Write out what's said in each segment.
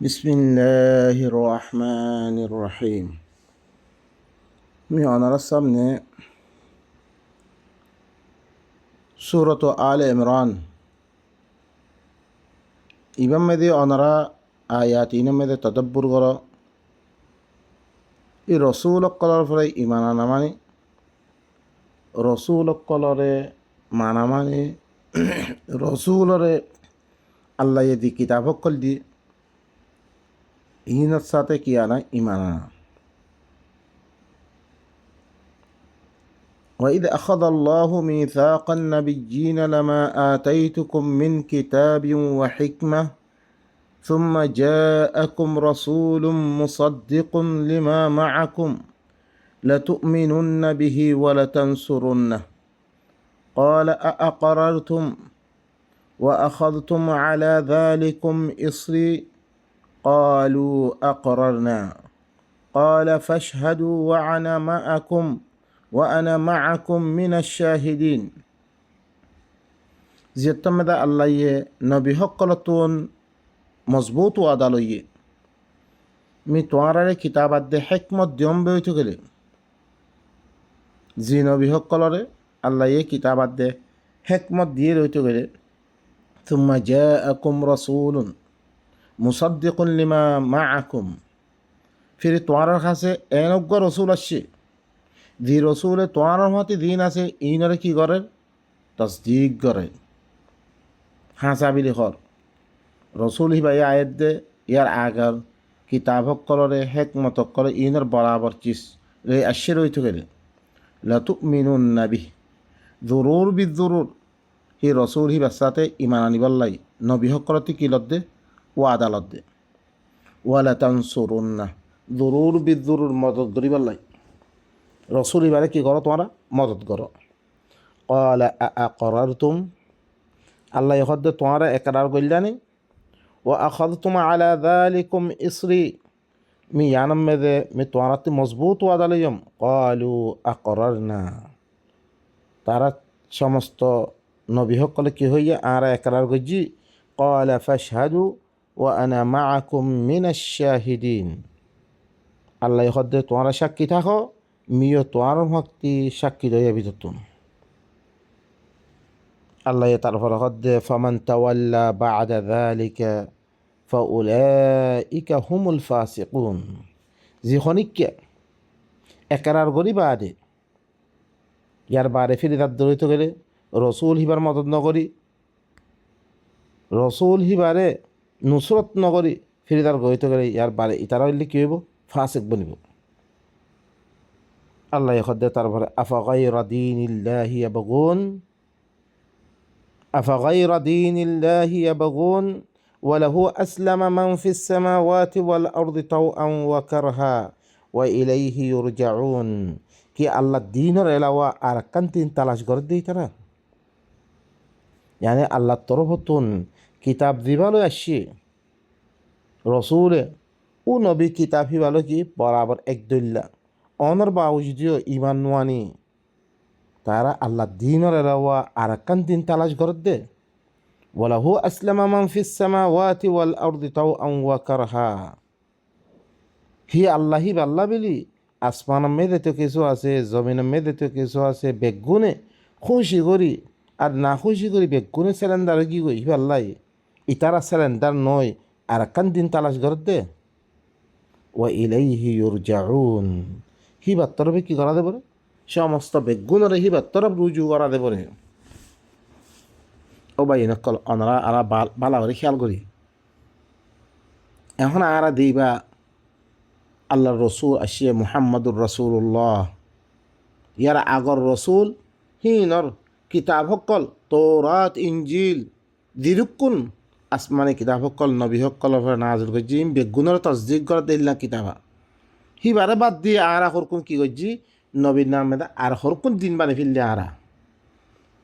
বিসমিল্লাহির রহমানির রহিম। আমি আপনার সামনে সূরাত আলে ইমরান ইবাম মেদে অনারা আয়াত ইন মেদে তদব্বুর কর ই রসুল কলর ফলে ইমান আনামানি রসুল কলরে মানামানি রসুলরে আল্লাহ দি কিতাব কল দি ইনার সাথে কি আনা ইমান আনা। وإذ أخذ الله ميثاق النبيين لما آتيتكم من كتاب وحكمة ثم جاءكم رسول مصدق لما معكم لتؤمنن به ولتنصرنه قال أأقررتم وأخذتم على ذلكم إصري قالوا أقررنا قال فاشهدوا وأنا معكم من الشاهدين. জিয়তমদা আল্লাহয়ে নবী হকলতুন মজবুত ওয়াদা লইয়ে মি তোয়ারারে কিতাবাত দে হেকমত দিয়ম বইতে গেলে জি নবী হকলরে আল্লাহয়ে কিতাবাত দে হেকমত দিয়ে রইতে গেলে থুম্মা জাআকুম রাসূলুন মুসাদ্দিকুন লিমা মাআকুম ফিরে তোয়ারার কাছে এনেজ্ঞ রসুল আসছে যে রসুলে তোয়ারার মতে দিন আছে ইনরে কি করে তসদিক করে হাসাবিলি হর রসুল হিবাই আয়াত দে ইয়ার আগার কিতাব কলরে হেকমত করে ইনের বরাবর চিস রে আসে রইতে গেলে লাতুমিনুন নাবি জরুর বি জরুর হি রসুল হি বাসাতে ইমান আনিবাল্লাই নবী হকলতে কি লদ্দে ও আদালত দে ওয়ালা তানসুরুন্না জরুর বি জরুর মদত ধরিবাল্লাই রসুল হিবারে কি করো তোমরা মদত করো। ক্বালা আআকরারতুম আল্লাহ হদ্দে তোমরা একরার কইলানি ও আখাযতুম আলা যালিকুম ইসরি মি ইয়ানাম মেদে মি তোয়ারাতে মজবুত ওয়াদা লইম। ক্বালু আকরারনা তারা সমস্ত নবী সকলে কি হইয়া আরা একরার গজি। ক্বালা ফাশহাদু ওয়া আনা মাআকুম মিনাশ শাহিদিন আল্লাহ হদ্দে তোমরা সাক্ষী থাকো মিও তোয়ার ভক্তি সাক্ষী লইয়া বিততুন। আল্লাহ তারপর হদ্দে ফামান তাওয়াল্লা বা'দা যালিকা ফাউলাইকা হুমুল ফাসিকুন যে খনিককে একরার গরি বাদে ইয়ার বারে ফিরে তার দরিত গেলে রসুল হিবার মদত নগরী রসুল হিবারে নুসরত নগরী ফিরে তার গরিত গেলে ইয়ার বারে ইতারা হইলে কী হইব ফাসিক বনিব। আল্লাহ হদ্দে তারপরে আফাগাইরা দীনিল্লাহি ইয়াবগুন أفغير دين الله يبغون وله أسلم من في السماوات والأرض طوعا وكرها وإليه يرجعون কি আল্লাহ দিনের এলাওয়া আর কান্তিন তালাশ করে দিই তারা মানে আল্লাহ তরফতুন কিতাব দিবালো আসছে রসুলে ও নবী কিতাব হিবালো কি বরাবর একদুল্লা অনর বাউজদিও ইমান নোয়ানি তারা আল্লাহ দিনের এলাওয়া আর কান্তিন তালাশ করে দে ওয়ালাহু আসলামা মান ফিস সামাওয়াতি ওয়াল আরদি তাওআন ওয়া কারহা হি আল্লাহি আল্লাহ বলি আসমানের মেয়েদের তো কিছু আছে জমিনের মেয়েদের তো কিছু আছে বেগুনে খুশি করি আর না খুশি করি বেগুনে সিলিন্ডার কি করি হি আল্লাহ ইতারা সিলিন্ডার নয় আর কান্তিন তালাশ করে দে ওয়া ইলাইহি ইউরজাউন হি বাত্তরবে কি করা দেবরে সমস্ত বেগুনের হিবার তরফ রুজু করা দেবরে। ও ভাই নকল অনারা আরা বালা করে খেয়াল করি এখন আরা দিবা আল্লাহর রসুল আসিয়ে মুহাম্মদুর রসুল্লাহ ইয়ার আগর রসুল হিনর কিতাব সকল তৌরাত ইঞ্জিল দিরুকুন আসমানে কিতাব সকল নবী সকল নাজিল করছি বেগুনের তসদিক করে দিল না কিতাবা হিবারে বাদ দিয়ে আরা হরকুন কি করছি নবীর নাম মেদা আর হরকুন দিন বানে ফিরলে আরা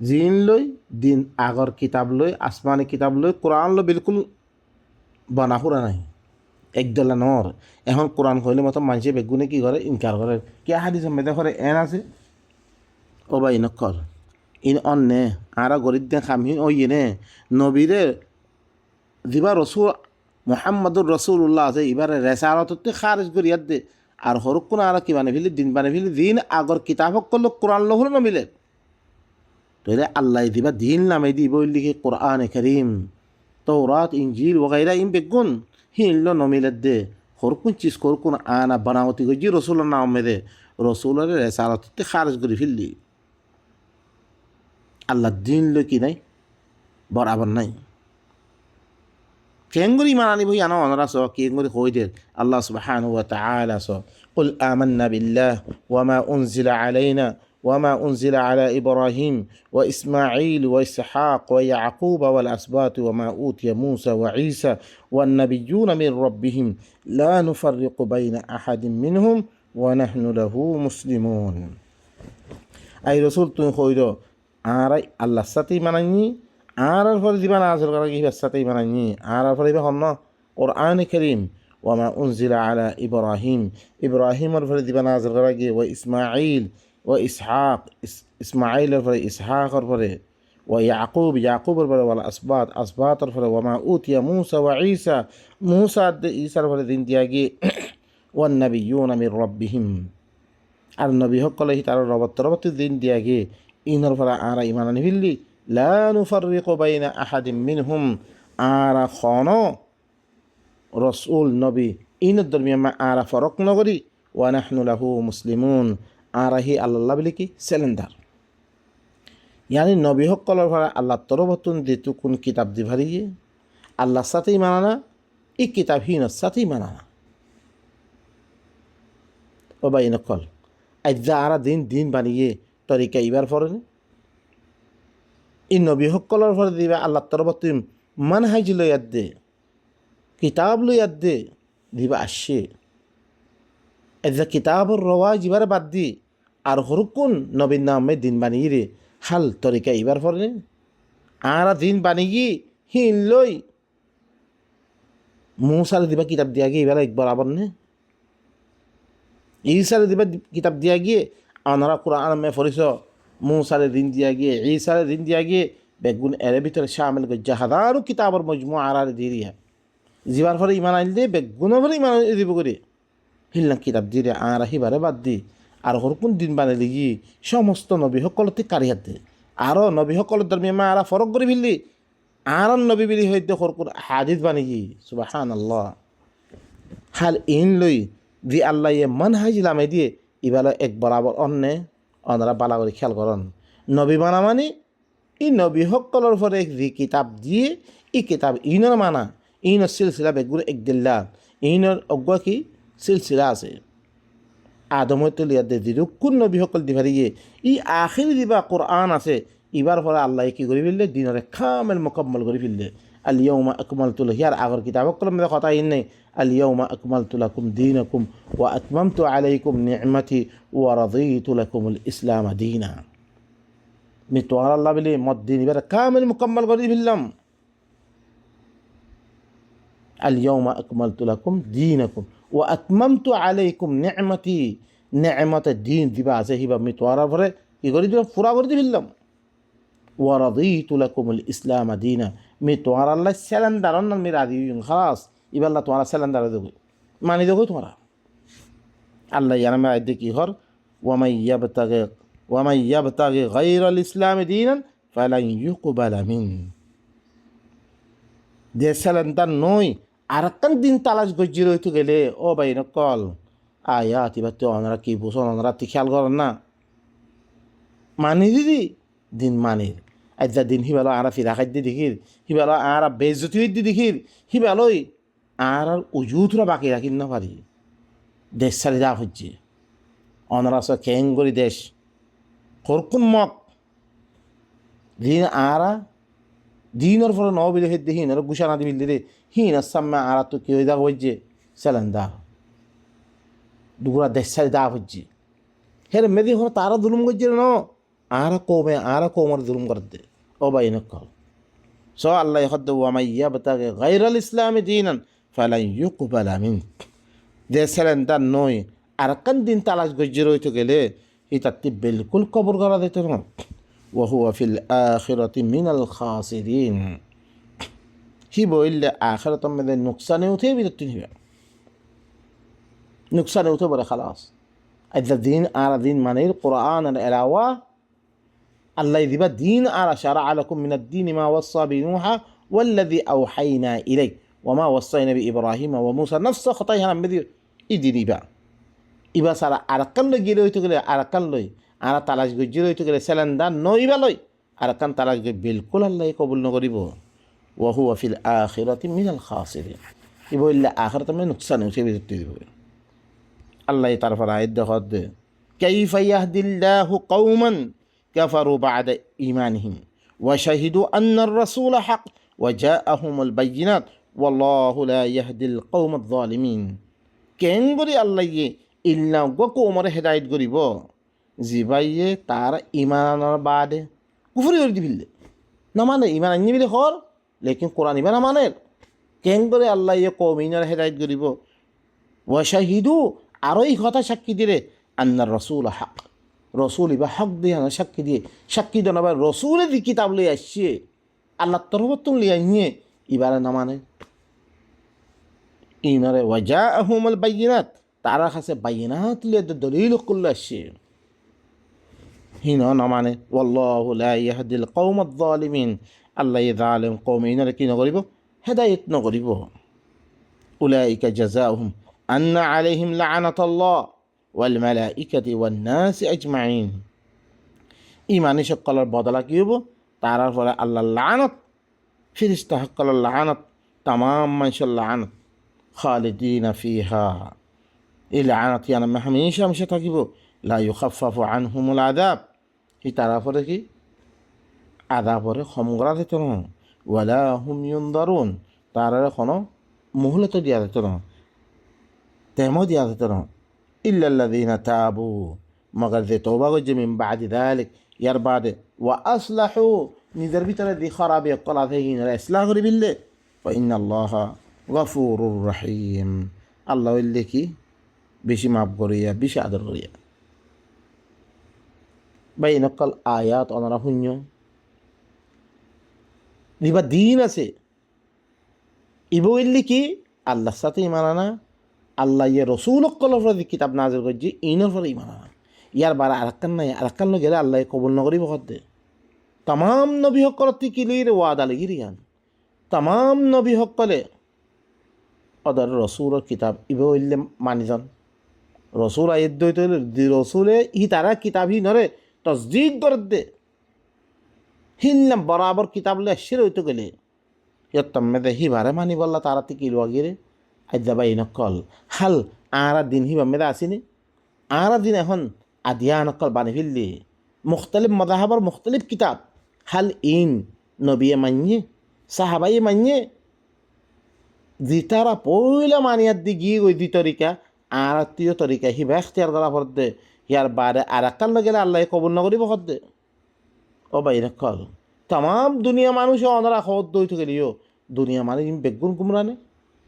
জিন লই দিন আগর কিতাব লই আসমানি কিতাব লই কোরআন লো বিলকুল বানা ফুরা নাই একদলা নর এখন কোরআন কইলে মতো মানুষে বেগুনে কি করে ইনকার করে কে হাদিস মেদা করে এন আছে ও ভাই নকল ইন অন্যে আরা গরিব দে খামহি ওই নে নবীরে দিবা রসুল মুহাম্মাদুর রসুল্লাহ আছে এবারে রেসারততে খারিজ করিয়ার দে আর হরকুন আর কি বানে ফেলি দিন আগর কিতাব করলো কোরআন লহর না মিলে তাহলে আল্লাহ দিবা দিন নামে দিব লিখে কোরআন করিম তৌরাত ইনজিল ওগাইরা ইম বেগুন হিনলো নমিলের দে হরকুন চিজ করকুন আনা বানাওতি গজি রসুলের নাম মেদে রসুলের রেসারততে খারিজ করে ফেললি আল্লাহ দিন লো কি নাই বরাবর নাই কেঙ্গুরি মানানি বই আনা অনরা স কেঙ্গুরি হইদের আল্লাহ সুবহানাহু ওয়া তাআলা স কুল আমান্না বিল্লাহ ওয়া মা উনজিলা আলাইনা وما أنزل على إبراهيم وإسماعيل وإسحاق ويعقوب والأسباط وما أوتي موسى وعيسى والنبيون من ربهم لا نفرق بين أحد منهم ونحن له مسلمون أي رسول تنخويدو آري الله ستي مناني آر الفرد دي بنا عزل غرقه بستي مناني آر الفرد دي بنا قرآن كريم وما أنزل على إبراهيم الفرد دي بنا عزل غرقه وإسماعيل وإسحاق إسماعيل الفرد إسحاق الفرد ويعقوب الفرد والأسباط الفرد وما أوتي موسى وعيسى عيسى الفرد دياجي والنبيون من ربهم النبي حق الله تعالى ربط الدين دياجي إن الفرد آر إيمانا نفلي لا نفرق بين أحد منهم آر خانو رسول نبي إن الدرمية ما آر فرق نغري ونحن له مسلمون আরাহি আল্লাহ বলে কি সিলিন্ডার ইয়ানি নবী হকলের ভাড়া আল্লাহ তরবতুন দিতু কোন কিতাব দি ভারিয়ে আল্লাহর সাথেই মানানা এই কিতাবহীনের সাথেই মানানা ও বাই নকল আজ্জা আরা দিন বানিয়ে তরিকা ইবার ফরেন এই নবী হকলের ভাড়া দিবা আল্লাহ তরবতুন মানহাজ লইয়াদ দে কিতাব লইয়াদ দে দিবা আসে আজ্জা কিতাবর রওয়াজ ইবার বাদ দি আর হরকুন নবীর নামে দিন বানিয়ে রে হাল তরিকা ইবার ফরে আর দিন বানিয়ে হিন লই মুসারে দিবা কিতাব দিয়া গিয়ে এবার একবার আবার নে ঈসারে দিবা কিতাব দিয়া গিয়ে আনারা কোরআন মে ফরিস মুসারে দিন দিয়া গিয়ে ঈসারে দিন দিয়া গিয়ে বেগুন এর ভিতরে শামিল করে হাজারো কিতাবর মজমু আরারে দিয়ে দিয়া জিবার ফরে ইমান আইল দিয়ে বেগুনের ফরে ইমান দিব করে হিল্লাম কিতাব দিয়ে আর আহিবারে বাদ দি আর হরকুন দিন বানাইলি গিয়ে সমস্ত নবী সকলতে কারিয়াত দে আরও নবী সকলের ধর্মে মা আরা ফরক করে ফেললি আর নবী বিলি হইতে হরকুন হাদিস বানি গিয়ে সুবহানাল্লাহ হাল ইন লই দি আল্লাহ ইয়ে মন হাইজিলামে দিয়ে ইবালা এক বরাবর অন্যরা বালা করে খেয়াল করেন নবী মানা মানে ই নবী সকলের ফরে যি কিতাব দিয়ে ই কিতাব ইনর মানা ইনর সিলসিলা বেগুর এক দিল্লা ইনর অজ্ঞ কি সিলসিলা আছে আদমে তুলিয়া দে দিরুকুন নবী সকল দিভারিয়ে ই আখির দিবা কোরআন আছে ইবার ফলে আল্লাহ কি করে ফেললে দিনরে খামেল মোকাম্মল করে ফেললে আলিয়াউমা আকমালতু হিয়ার আগর কিতাব কলম কথা ইন নেই আলিয়াউমা আকমালতু লাকুম দীনাকুম ওয়া আতমামতু আলাইকুম নি'মাতি ওয়া রাদিতু লাকুমুল ইসলাম দীনা মি তো আল্লাহ বলে মত দিন ইবার খামেল মোকাম্মল করে ফেললাম আলিয়াউমা আকমালতু লাকুম দীনাকুম ওয়া আতমামতু আলাইকুম নি'মাতি নি'মাত দিন দিবা আছে হিবা মি তোয়ারা ভরে কি করে দিলাম পুরা করে দিলাম ওয়া রাদিতু লাকুমুল ইসলাম দীনা মি তোয়ারা আল্লাহ সিলিন্ডার অন্য মি রাদি খালাস ইবাল্লাহ তোয়ারা সিলিন্ডার দেব মানি দেব তোমরা আল্লাহ ইয়ানামে আইতে কি হর ওয়া মাই ইয়াবতাগি গায়রাল ইসলাম দীনান ফালান ইউকবালা মিন দে সিলিন্ডার নয় আর একখান দিন তালাশ গজ্জি রইতে গেলে ও ভাই নকল আয়াত এবার তো ওনারা কি বুঝন ওনারা তি খেয়াল করেন না মানি দিদি দিন মানির আজ্জা দিন হিবালো আরা ফিরা খাদ্য দেখির হিবালো আরা বেজতি হইতে দেখির হিবালোই আর উজুতরা বাকি রাখির না পারি দেশ সারি যা হচ্ছে ওনারা সব খেঙ্গরি দেশ করকুন মক দিন আরা দিনের ফলে নবিলে হেদ হিন আর গুছানা দিবিল দে হিন আসাম্মা আর তো কেউ দা হচ্ছে সেলেন্দা দুগুরা দেশারি দা হচ্ছে হের মেদি হলো তারা দুলুম করছে ন আর কৌমর দুলুম করে দে ও বাই নকল সো আল্লাহ হদ্দ ওয়ামাই ইয়াবতাগি গায়রাল ইসলামি দীনান ফালান ইউকবালা মিন দে সেলেন্দা নয় আর কান দিন তালাশ গজ্জে রইতে গেলে ইতাত্তি বিলকুল কবর করা দিত না وهو في الآخرة من الخاسرين হি বইলে আখেরাতর মধ্যে নুকসানে উঠে বিরক্তি নিবে, নুকসানে উঠে বলে খালাস। আইদা দিন আর দিন মানে কোরআন এলাওয়া আল্লাহ দিবা দিন আর শারা আলাকুম মিনাদ দ্বীনি মা ওয়াসা বিনুহা ওয়াল্লাযী আওহাইনা ইলাইক ওয়া মা ওয়াসাইনা বিইব্রাহিম ওয়া মূসা নফস খতাই হারাম মেদি ইদি দিবা ইবা সারা আরাকান লই গিয়ে হইতে গেলে আরাকান লই আর তালাশ গজ্জি হইতে গেলে সেলেন্ডার নইবা লই আরাকান তালাশ গই বিলকুল আল্লাহ কবুল নকরিব। ওয়া হুয়া ফিল আখিরাতি মিনাল খাসিরিন, ইবা ইল্লা আখিরাতে মে নুকসান হইছে বিরক্তি দিব। আল্লাহ তারপর আয়াত দেখত দে কাইফা ইয়াহদিল্লাহু কওমান কাফারু বা'দা ঈমানিহিম ওয়া শাহিদু আন্নার রাসূলা হক ওয়া জাআহুমুল বায়িনাত ওয়াল্লাহু লা ইয়াহদিল কওমায যালিমিন। কেন করি আল্লাহ ইল্লা গকো ওমরে হেদায়েত করিব জিবাইয়ে তার ঈমানের বাদে কুফরি করে দিবিলে না মানে ঈমান আনি বিলে হর লেকিন কোরআন ইমান মানে কেন করে আল্লাহ কওমিনের হেদায়েত করিব ওয়া শাহিদু আরও এই কথা সাক্ষী দিলে আন্নার রসুল হক, রসুল ইবা হক দিয়ে সাক্ষী দিয়ে সাক্ষী দেন আবার রসুলের দি কিতাব লই আসছে আল্লাহ তরফতুন লিয়ে নিয়ে ইবারে না মানে ইনারে ওয়াজা আহমল বাইনাত তারা কাছে বাইনাত লিয়ে দলিল করলে আসছে হিন না মানে ওয়াল্লাহু লা ইয়াহদিল কওমায যালিমিন, আল্লাহ জালিম কওম ইনারে কি নকরিব হেদায়েত নকরিব। উলাইকা জাযাউহুম আন্না আলাইহিম লাআনাতুল্লাহ ওয়াল মালাইকাতি ওয়ান নাস আজমাইন। ইমানি সকলের বদলা কি হব তারার ফলে আল্লাহর লানত, ফিরিস্তা সকলের লানত, তামাম মানুষের লানত, খালিদিনা ফিহা এই লানত ইয়ানা হামেশা হামেশা থাকিব। লা ইউখাফফাফু আনহুমুল আযাব, এই তারা পরে কি আযাবরে সমগ্রা দিত না, ওয়ালা হুম ইউনদারুন তারা কোনো মুহলত দিয়া দিত না, তেমও দিয়া দিত না। ইল্লাল্লাযীনা তাবু মগর যে তওবা করছে মিন বাদি যালিক ইয়ার বাদে ওয়া আসলাহু নিজের ভিতরে দি খারাপি কলা থেকে ইসলাহ করে বিললে ফা ইন্নাল্লাহা গফুরুর রহিম, আল্লাহ হইলে কি বেশি মাফ করিয়া বেশি আদর করিয়া। ভাই নকল আয়াত অনারা শূন্য দিবা দিন আছে ইব হইলে কি আল্লাহর সাথে ইমান আনা, আল্লাহ ইয়ে রসুল কলফর কিতাব নাজিল করছি ইনের ফলে ইমান আনা, ইয়ার বারা আরাক্কান নাই আরাক্কান গেলে আল্লাহ কবুল নকরিব করতে। তাম নবী সকল তিকিলির ওয়াদা লেগির ইয়ান তাম নবী সকলে অদর রসুলের কিতাব ইব হইলে মানিজন রসুল আয়ের দইতে রসুলে ই তারা কিতাব হি নরে তসদিক করে দে হিনলাম বরাবর কিতাব লে আসছে হইতে গেলে ইয়ত্তমেদে হি বারে মানি বললা তারা তিকিল ওয়াগিরে আজ্জাবা ইনকল হাল আরা দিন হিবা মেদা আসিনি আরা দিন এখন আদিয়া নকল বানি ফিললি মুখতালিফ মদাহাবার মুখতালিফ কিতাব হাল ইন নবিয়ে মান্যে সাহাবাই মান্যে জি তারা পয়লা মানিয়ার দি গিয়ে ওই দি তরিকা আর আত্মীয় তরিকা হিবা এখতিয়ার করা পড়তে ইয়ার বারে আর একাল গেলে আল্লাহ কবুল নকরিব করতে। ও বাই নকল তাম দুনিয়া মানুষ অনারা খদ দই থেকে গেলিও দুনিয়া মানুষ বেগুন গুমরানে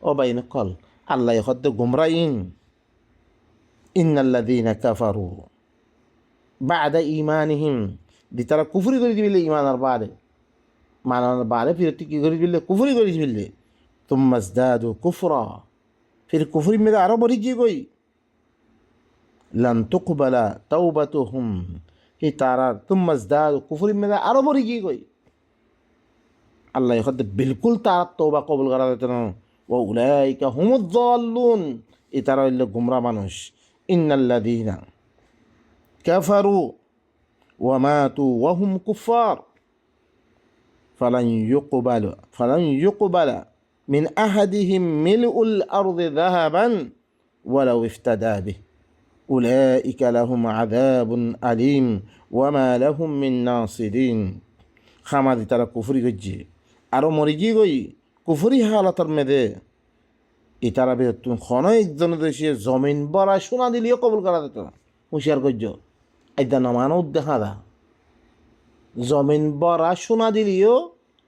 ও বাই নকল আল্লাহ খদ্দ গুমরাইন ইন্নাল্লাযীনা কাফারু বা'দা ঈমানিহিম দি তারা কুফরি করে দিবিলে ঈমানের বারে মানার বারে ফিরতি কি করে দিবিলে কুফরি করে দিবিলে তুম্মা ইজদাদু কুফরা ফির কুফরি মেরে আরো বড়ি গিয়ে গই লান তুকবালা তাওবাতুহুম হি তারা তুম্মা ইজদাদু কুফরি মেরে আরো বড়ি গিয়ে গই আল্লাহ খদ্দ বিলকুল তার তওবা কবুল করা যেত না। ওয়া উলাইকা হুমুয যাল্লুন এ তারা হইল গুমরা মানুষ। ইন্নাল্লাযীনা কাফারু ওয়া মাতু ওয়া হুম কুফার ফালান ইউকবালা মিন আহাদিহিম মিলউল আরদি যাহাবান ওয়ালাউ ইফতাদা বিহি উলাইকা লাহুম আযাবুন আলীম ওয়া মা লাহুম মিন নাসিরিন। খামাদি তারা কুফরি করছে আরও মরি গিয়ে গই কুফরি হালাতর মেদে ই তারা তুমি খন একজন দেশে জমিন বড়া সোনা দিলেও কবুল করা যেত না হুঁশিয়ার করছ আইদা নমানো দেখা দা জমিন বড়া সোনা দিলেও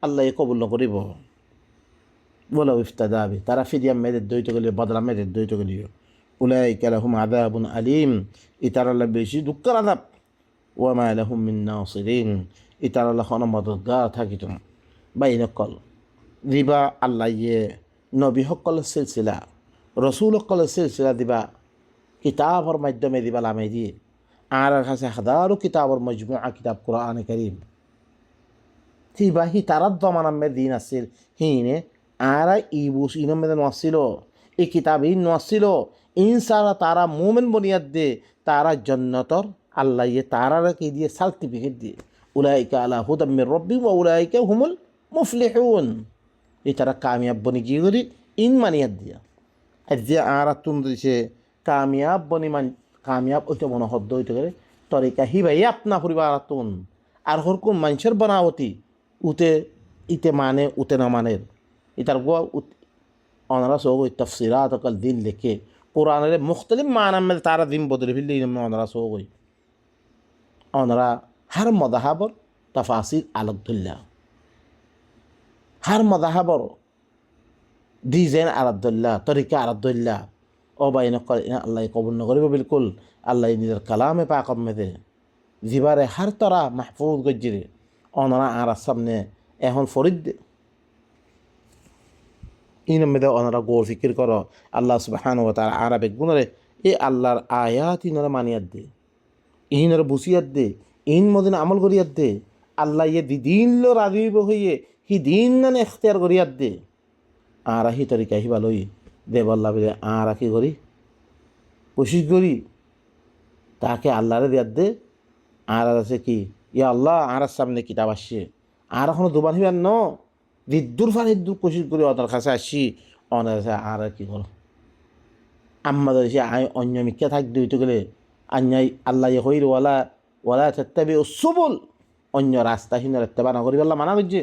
আল্লাহ কবুল নকরিব বলো ইফতাদা বি তারা ফিরিয়া মেয়েদের দইতে গেলে বদলা মেয়েদের দইতে গেলিও উলাইকা লাহুম আযাবুন আলীম ই তারা বেশি দুঃখের আযাব ওয়া মা লাহুম মিন নাসিরিন ই তারা খন মদতগার থাকিত না। বাই নকল দিবা আল্লাহ ইয়ে নবী সকলের সিলসিলা রসুল সকলের সিলসিলা দিবা কিতাবর মাধ্যমে দিবা লামে দিয়ে আর কাছে হাজারো কিতাবর মজমুআ কিতাব কোরআন করিম তিবা হি তারার দমানামে দিন আসিল হিনে আর ইবুস ইনমেদে নসিল এই কিতাব ইন নসিল ইনসারা তারা মোমেন বনিয়াদ দে তারা জন্নতর আল্লাহ ইয়ে তারারা কি দিয়ে সার্টিফিকেট দিয়ে উলাইকা আলা হুদাম মির রাব্বিহিম ওয়া উলাইকা হুমুল মুফলিহুন এই তারা কামিয়াব বনি কি করি ইন মানিয়াদ দিয়া যে আর তুন দিছে কামিয়াব বনি মান কামিয়াব ওইটা মনে হদ্দ হইতে করে তরিকা হি ভাই আপনা পরিবার তুন আর হরকুম মানুষের বানাওতি উতে ইতে মানে উতে না মানের ইতার গোয়া অনারা সব ওই তফসিরাত অকল দিন লিখে কোরআনের মুখতলিফ মানা में তারা দিন বদলে ফেললে অনারা সব ওই অনারা হার মদাহাবর তফাসির আলদুল্লাহ হার মদাহাবর ডিজাইন আলাদুল্লাহ তরিকা আলাদুল্লাহ অবাইন আল্লাহ কবুল নকরিব বিলকুল আল্লাহ নিজের কালামে পাকম মেদে জিবারে হার তরা মাহফুজ গজ্জিরে অনারা আর সামনে এখন ফরিদ ইনমেদে ওনারা গোর ফিকির করো আল্লাহ সুবহানাহু ওয়া তাআলা আরবে গুণরে এ আল্লাহর আয়াত ইনরা মানিয়াত দে ইনরা বুসিয়াত দে ইন মদিন আমল করিয়াত দে আল্লাহ ইয়ে দিন লো রাজিব হইয়ে হি দিন নানে ইখতিয়ার করিয়াত দে আর হি তরিকা হি ভালোই দেব আল্লাহ বলে আর কি করি কোশিশ করি তাকে আল্লাহরে দিয়াত দে আর আছে কি ইয়া আল্লাহ আর সামনে কিতাব আসছে আর এখনো দুবার হিবার ন দিদ্দুর ফারিদ্দুর কোশিশ করি ওদের কাছে আসি অনেক আর কি করো আমাদের সে আয় অন্য মিথ্যা থাক দিতে গেলে আন্যাই আল্লাহ হইর ওয়ালা ওয়ালা তাত্তাবি উসুবুল অন্য রাস্তাহীন ইত্তেবা না করি আল্লাহ মানা করছে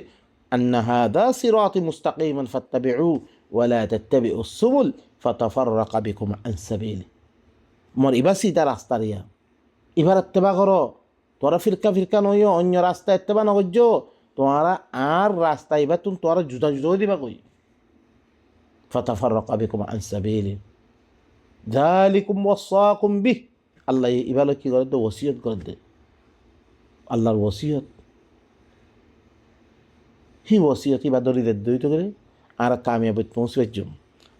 আন্না হাদা সিরাতি মুস্তাকিমান ফাত্তাবিউ ওয়ালা তাত্তাবিউ উসুবুল ফাতাফাররাকা বিকুম আন সাবিলি মোর ইবার সিধা রাস্তা রিয়া এবার ইত্তেবা করো তোরা ফিরকা নইও অন্য রাস্তা ইত্তেবা না করছো তোমারা আর রাস্তা এবার তুমি তোরা জুতা জুতো দিবা কই ফাতাফাররাকা বিকুম আন সাবিলি যালিকুম ওয়াসাকুম বিহ আল্লাহ এবার কি করে দে ওসিয়ত করে দে আল্লাহর ওসিয়ত হি ওসিয়ত এবার দরি দে দইত করে আর কামিয়াবি পৌঁছবে জম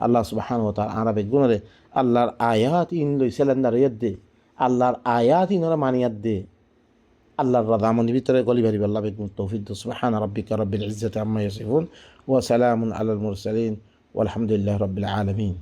আল্লাহ সুবহানাহু ওয়া তাআলা আরবে গুণরে আল্লাহর আয়াত ইন লই সেলেন্ডার ইয়াদ দে আল্লাহর আয়াত ইনরা মানিয়াত দে আল্লাহর রাদামনি ভিতরে গলি ভারি আল্লাহ বেকুম তৌফিক সুবহান রাব্বিকা রাব্বিল ইজ্জাতি আম্মা ইয়াসিফুন ওয়া সালামুন আলাল মুরসালিন ওয়ালহামদুলিল্লাহি রাব্বিল আলামিন।